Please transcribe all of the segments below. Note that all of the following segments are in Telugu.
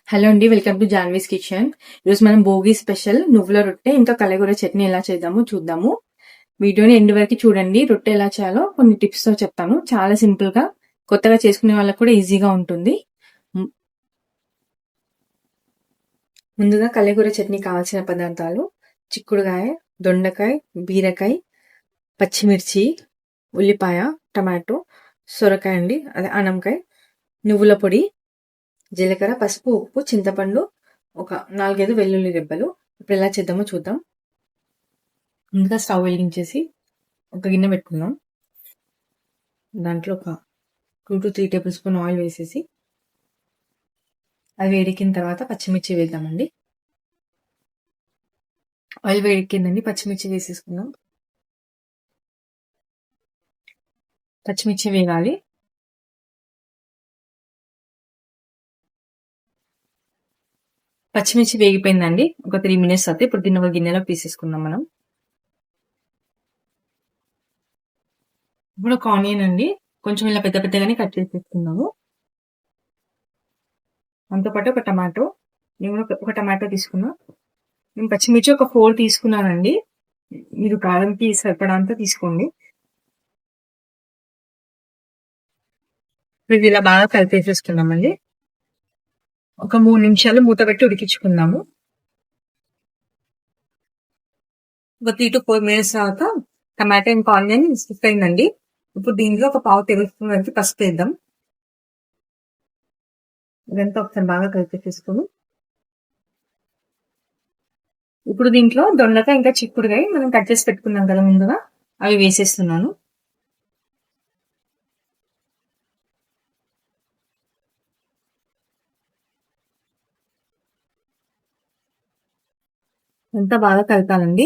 హలో అండి, వెల్కమ్ టు జాన్వీస్ కిచెన్. ఈరోజు మనం భోగి స్పెషల్ నువ్వుల రొట్టె ఇంకా కలగూర చట్నీ ఎలా చేద్దామో చూద్దాము. వీడియోని ఎండ్ వరకు చూడండి. రొట్టె ఎలా చేయాలో కొన్ని టిప్స్ తో చెప్తాను. చాలా సింపుల్ గా, కొత్తగా చేసుకునే వాళ్ళకి కూడా ఈజీగా ఉంటుంది. ముందుగా కలగూర చట్నీ కావాల్సిన పదార్థాలు: చిక్కుడుకాయ, దొండకాయ, బీరకాయ, పచ్చిమిర్చి, ఉల్లిపాయ, టమాటో, సొరకాయ అండి, అదే అనంకాయ, నువ్వుల పొడి, జీలకర్ర, పసుపు, ఉప్పు, చింతపండు, ఒక 4-5 వెల్లుల్లి రెబ్బలు. ఇప్పుడు ఎలా చేద్దామో చూద్దాం. ముందుగా స్టవ్ వెలిగించేసి ఒక గిన్నె పెట్టుకుందాం. దాంట్లో ఒక 2-3 టేబుల్ స్పూన్ ఆయిల్ వేసేసి అది వేడెక్కిన తర్వాత పచ్చిమిర్చి వేద్దామండి. ఆయిల్ వేడెక్కిందండి, పచ్చిమిర్చి వేసేసుకుందాం. పచ్చిమిర్చి వేగాలి. పచ్చిమిర్చి వేగిపోయిందండి. ఒక 3 మినిట్స్ అయితే ఇప్పుడు దీన్ని ఒక గిన్నెలో తీసేసుకుందాం మనం. ఇప్పుడు ఒక ఆనియన్ అండి, కొంచెం ఇలా పెద్ద పెద్దగానే కట్ చేసేసుకుందాము. దాంతోపాటు ఒక టమాటో, నేను కూడా ఒక టమాటో తీసుకున్నా. నేను పచ్చిమిర్చి ఒక 4 తీసుకున్నానండి. మీరు కారంకి సరిపడంత తీసుకోండి. ఇది ఇలా బాగా కలిపేసేసుకున్నామండి. ఒక 3 నిమిషాలు మూత పెట్టి ఉడికించుకుందాము. ఒక 3-4 మినిట్స్ తర్వాత టమాటా ఇంకా ఆనియన్ స్టిక్ అయిందండి. ఇప్పుడు దీంట్లో ఒక 1/2 టేబుల్ స్పూన్ వరకు పసుపు వేద్దాం. ఇదంతా ఒకసారి బాగా కలిపేసేసుకుని ఇప్పుడు దీంట్లో దొండకాయ ఇంకా చిక్కుడుకాయ మనం కట్ చేసి పెట్టుకున్నాం కదా ముందుగా, అవి వేసేస్తున్నాను. అంతా బాగా కలపాలండి.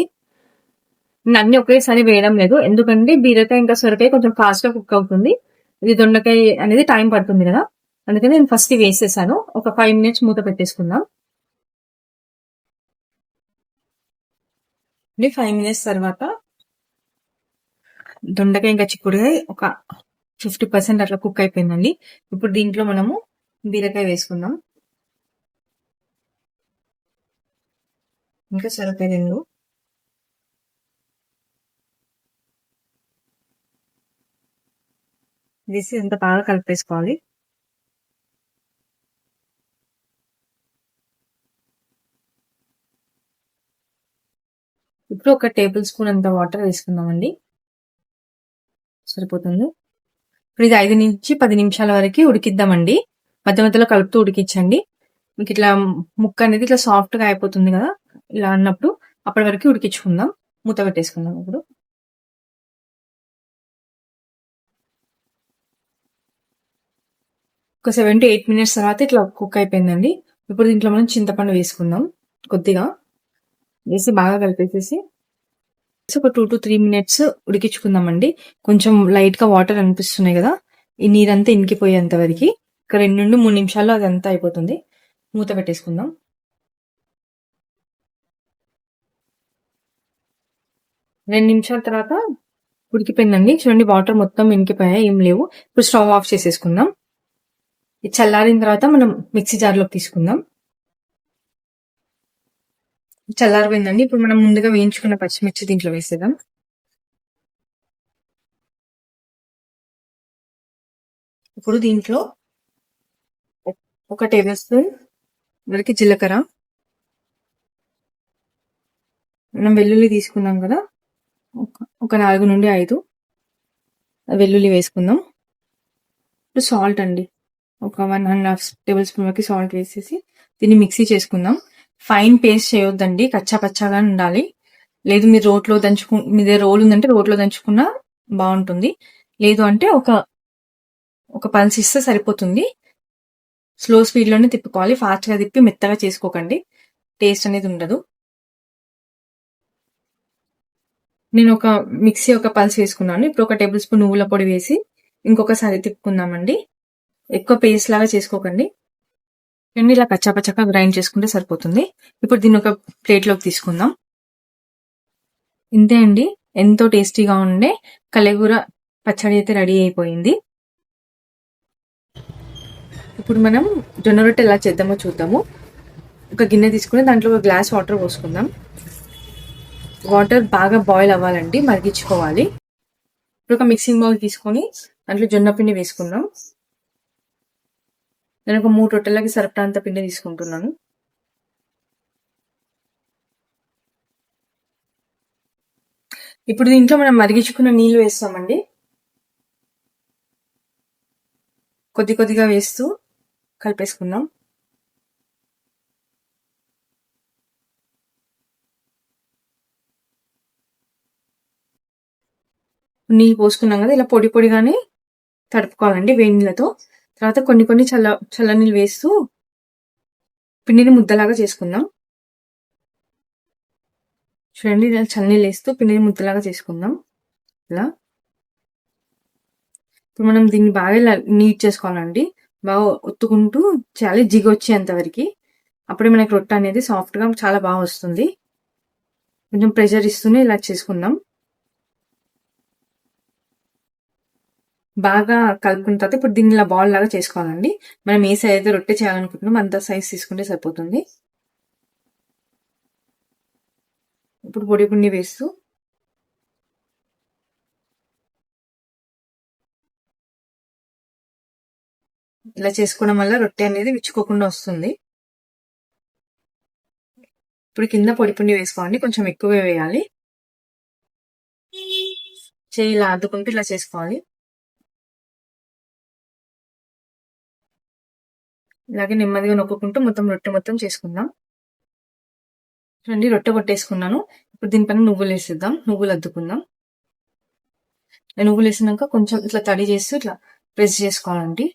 అన్ని ఒకేసారి వేయడం లేదు, ఎందుకంటే బీరకాయ ఇంకా సొరకాయ కొంచెం ఫాస్ట్ గా కుక్ అవుతుంది. ఇది దొండకాయ అనేది టైం పడుతుంది కదా, అందుకని నేను ఫస్ట్ వేసేసాను. ఒక 5 మినిట్స్ మూత పెట్టేసుకుందాం. 5 మినిట్స్ తర్వాత దొండకాయ ఇంకా చిక్కుడుకాయ ఒక 50% అట్లా కుక్ అయిపోయిందండి. ఇప్పుడు దీంట్లో మనము బీరకాయ వేసుకుందాం, ఇంకా సొరకాయ 2 వేసి అంత బాగా కలిపేసుకోవాలి. ఇప్పుడు ఒక టేబుల్ స్పూన్ అంత వాటర్ వేసుకుందామండి, సరిపోతుంది. ఇప్పుడు ఇది 5-10 నిమిషాల వరకు ఉడికిద్దామండి. మధ్య మధ్యలో కలుపుతూ ఉడికించండి. మీకు ఇట్లా ముక్క అనేది ఇట్లా సాఫ్ట్ గా అయిపోతుంది కదా, ఇలా అన్నప్పుడు అప్పటి వరకు ఉడికించుకుందాం. మూత పెట్టేసుకుందాం. ఇప్పుడు ఒక 7-8 మినిట్స్ తర్వాత ఇట్లా కుక్ అయిపోయిందండి. ఇప్పుడు దీంట్లో మనం చింతపండు వేసుకుందాం. కొద్దిగా వేసి బాగా కలిపేసేసి ఒక 2-3 మినిట్స్ ఉడికించుకుందామండి. కొంచెం లైట్ గా వాటర్ అనిపిస్తున్నాయి కదా, ఈ నీరంతా ఇంకిపోయేంత వరకు ఒక 2-3 నిమిషాల్లో అదంతా అయిపోతుంది. మూత పెట్టేసుకుందాం. 2 నిమిషాల తర్వాత ఉడికిపోయిందండి. చూడండి, వాటర్ మొత్తం ఇంకిపోయాయి, ఏం లేవు. ఇప్పుడు స్టవ్ ఆఫ్ చేసేసుకుందాం. ఇది చల్లారిన తర్వాత మనం మిక్సీ జార్లోకి తీసుకుందాం. చల్లారిపోయిందండి. ఇప్పుడు మనం ముందుగా వేయించుకున్న పచ్చిమిర్చి దీంట్లో వేసేద్దాం. ఇప్పుడు దీంట్లో ఒక టేబుల్ స్పూన్ వరకు జీలకర్ర, మనం వెల్లుల్లి తీసుకున్నాం కదా, ఒక 4-5 వెల్లుల్లి వేసుకుందాం. ఇప్పుడు సాల్ట్ అండి, ఒక 1.5 టేబుల్ స్పూన్ వరకు సాల్ట్ వేసేసి దీన్ని మిక్సీ చేసుకుందాం. ఫైన్ పేస్ట్ చేయొద్దండి, కచ్చా పచ్చాగా ఉండాలి. లేదు మీరు రోట్లో మీ దగ్గర రోల్ ఉందంటే రోట్లో దంచుకున్నా బాగుంటుంది. లేదు అంటే ఒక పల్స్ ఇస్తే సరిపోతుంది. స్లో స్పీడ్ లోనే తిప్పుకోవాలి, ఫాస్ట్ గా తిప్పి మెత్తగా చేసుకోకండి, టేస్ట్ అనేది ఉండదు. నేను ఒక మిక్సీ ఒక పల్స్ వేసుకున్నాను. ఇప్పుడు ఒక టేబుల్ స్పూన్ నువ్వుల పొడి వేసి ఇంకొకసారి తిప్పుకుందామండి. ఎక్కువ పేస్ట్ లాగా చేసుకోకండి, ఇలా కచ్చాపచ్చగా గ్రైండ్ చేసుకుంటే సరిపోతుంది. ఇప్పుడు దీన్ని ఒక ప్లేట్లోకి తీసుకుందాం. ఇంతే అండి, ఎంతో టేస్టీగా ఉండే కలగూర పచ్చడి అయితే రెడీ అయిపోయింది. ఇప్పుడు మనం జొన్న రొట్టె ఎలా చేద్దామో చూద్దాము. ఒక గిన్నె తీసుకుని దాంట్లో ఒక గ్లాస్ వాటర్ పోసుకుందాం. వాటర్ బాగా బాయిల్ అవ్వాలండి, మరిగించుకోవాలి. ఇప్పుడు ఒక మిక్సింగ్ బౌల్ తీసుకొని దాంట్లో జొన్న పిండి వేసుకుందాం. నేను ఒక 3 రొట్టెలకి సరిపడా పిండి తీసుకుంటున్నాను. ఇప్పుడు దీంట్లో మనం మరిగించుకున్న నీళ్లు వేస్తామండి. కొద్ది కొద్దిగా వేస్తూ కలిపేసుకుందాం. నీళ్ళు పోసుకున్నాం కదా, ఇలా పొడి పొడిగానే తడుపుకోవాలండి వేడి నీళ్ళతో. తర్వాత కొన్ని కొన్ని చల్ల నీళ్ళు వేస్తూ పిండిని ముద్దలాగా చేసుకుందాం. చూడండి, ఇలా చన్నీళ్ళు వేస్తూ పిండిని ముద్దలాగా చేసుకుందాం. ఇలా ఇప్పుడు మనం దీన్ని బాగా ఇలా నీట్ చేసుకోవాలండి. బాగా ఒత్తుకుంటూ చేయాలి, జిగి వచ్చేంత వరకు. అప్పుడే మనకి రొట్టె అనేది సాఫ్ట్గా చాలా బాగా వస్తుంది. కొంచెం ప్రెషర్ ఇస్తూనే ఇలా చేసుకుందాం. బాగా కలుపుకున్న తర్వాత ఇప్పుడు దీన్ని ఇలా బాల్ లాగా చేసుకోవాలండి. మనం ఏ సైజ్ అయితే రొట్టె చేయాలనుకుంటున్నాం అంత సైజ్ తీసుకుంటే సరిపోతుంది. ఇప్పుడు పొడి పిండి వేస్తూ ఇలా చేసుకోవడం వల్ల రొట్టె అనేది విచ్చుకోకుండా వస్తుంది. ఇప్పుడు కింద పొడి పిండి వేసుకోవాలి, కొంచెం ఎక్కువే వేయాలి. చేయి ఇలా అద్దుకుంటూ ఇలా చేసుకోవాలి. ఇలాగే నెమ్మదిగా నొక్కుంటూ రొట్టె మొత్తం చేసుకుందాం. చూడండి, రొట్టె కొట్టేసుకున్నాను. ఇప్పుడు దీనిపైన నువ్వులు వేసేద్దాం. నువ్వులు అద్దుకుందాం. నువ్వులు వేసినాక కొంచెం ఇట్లా తడి చేస్తూ ఇట్లా ప్రెస్ చేసుకోవాలండి.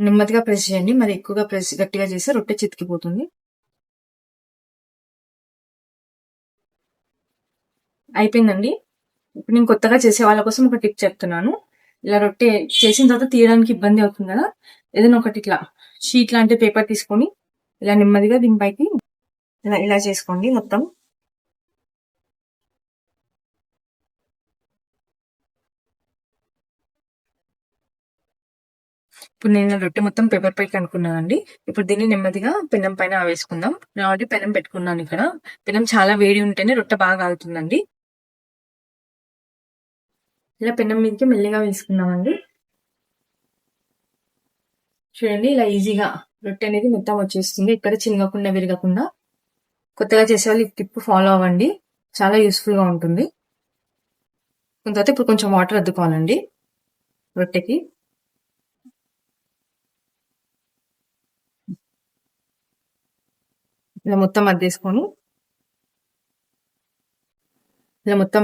నెమ్మదిగా ప్రెస్ చేయండి, మరి ఎక్కువగా గట్టిగా చేస్తే రొట్టె చితికిపోతుంది. అయిపోయిందండి. ఇప్పుడు నేను కొత్తగా చేసే వాళ్ళ కోసం ఒక టిప్ చెప్తున్నాను. ఇలా రొట్టె చేసిన తర్వాత తీయడానికి ఇబ్బంది అవుతుంది కదా, ఏదైనా ఒకటి ఇట్లా షీట్ లాంటి పేపర్ తీసుకొని ఇలా నెమ్మదిగా దీనిపైకి ఇలా చేసుకోండి మొత్తం. ఇప్పుడు నేను రొట్టె మొత్తం పేపర్ పైకి అనుకున్నానండి. ఇప్పుడు దీన్ని నెమ్మదిగా పెనం పైన వేసుకుందాం. నేను ఆల్రెడీ పెనం పెట్టుకున్నాను. ఇక్కడ పెనం చాలా వేడి ఉంటేనే రొట్టె బాగా ఆగుతుందండి. ఇలా పెనం మీదకి మెల్లిగా వేసుకుందామండి. చూడండి, ఇలా ఈజీగా రొట్టె అనేది మొత్తం వచ్చేస్తుంది. ఇక్కడ చిన్నగకుండా విరగకుండా. కొత్తగా చేసేవాళ్ళు ఈ టిప్ ఫాలో అవ్వండి, చాలా యూస్ఫుల్ గా ఉంటుంది. తర్వాత ఇప్పుడు కొంచెం వాటర్ అద్దుకోవాలండి రొట్టెకి. ఇలా మొత్తం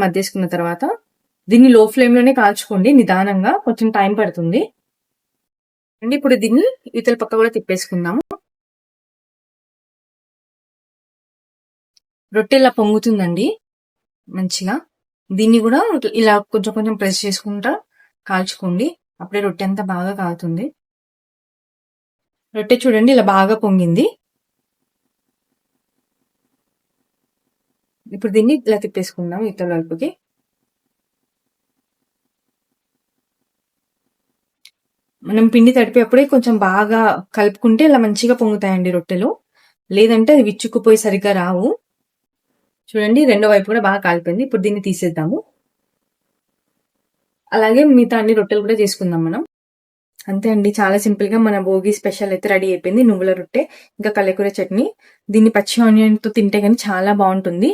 అద్దేసుకున్న తర్వాత దీన్ని లో ఫ్లేమ్ లోనే కాల్చుకోండి, నిదానంగా, కొంచెం టైం పడుతుంది అండి. ఇప్పుడు దీన్ని ఇతల పక్క కూడా తిప్పేసుకుందాము. రొట్టె ఇలా పొంగుతుందండి మంచిగా. దీన్ని కూడా ఇలా కొంచెం కొంచెం ప్రెస్ చేసుకుంటా కాల్చుకోండి, అప్పుడే రొట్టె అంతా బాగా కాలుతుంది. రొట్టె చూడండి ఇలా బాగా పొంగింది. ఇప్పుడు దీన్ని ఇలా తిప్పేసుకుందాం ఇతల వైపుకి. మనం పిండి తడిపేప్పుడే కొంచెం బాగా కలుపుకుంటే ఇలా మంచిగా పొంగుతాయండి రొట్టెలు, లేదంటే అది విచ్చుకుపోయి సరిగ్గా రావు. చూడండి, రెండో వైపు కూడా బాగా కాలిపోయింది. ఇప్పుడు దీన్ని తీసేద్దాము. అలాగే మిగతా అన్ని రొట్టెలు కూడా చేసుకుందాం మనం. అంతే అండి, చాలా సింపుల్ గా మన భోగి స్పెషల్ అయితే రెడీ అయిపోయింది. నువ్వుల రొట్టె ఇంకా కల్లెకూర చట్నీ. దీన్ని పచ్చి ఆనియన్ తో తింటే కానీ చాలా బాగుంటుంది.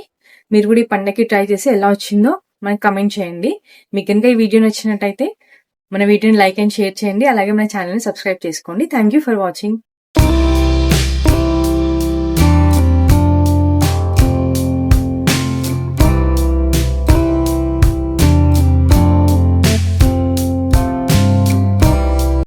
మీరు కూడా ఈ పండగకి ట్రై చేసి ఎలా వచ్చిందో మనకి కమెంట్ చేయండి. మీకు కనుక ఈ వీడియో నచ్చినట్టయితే మన వీడియోని లైక్ అండ్ షేర్ చేయండి. అలాగే మన ఛానల్ని సబ్స్క్రైబ్ చేసుకోండి. Thank you for watching.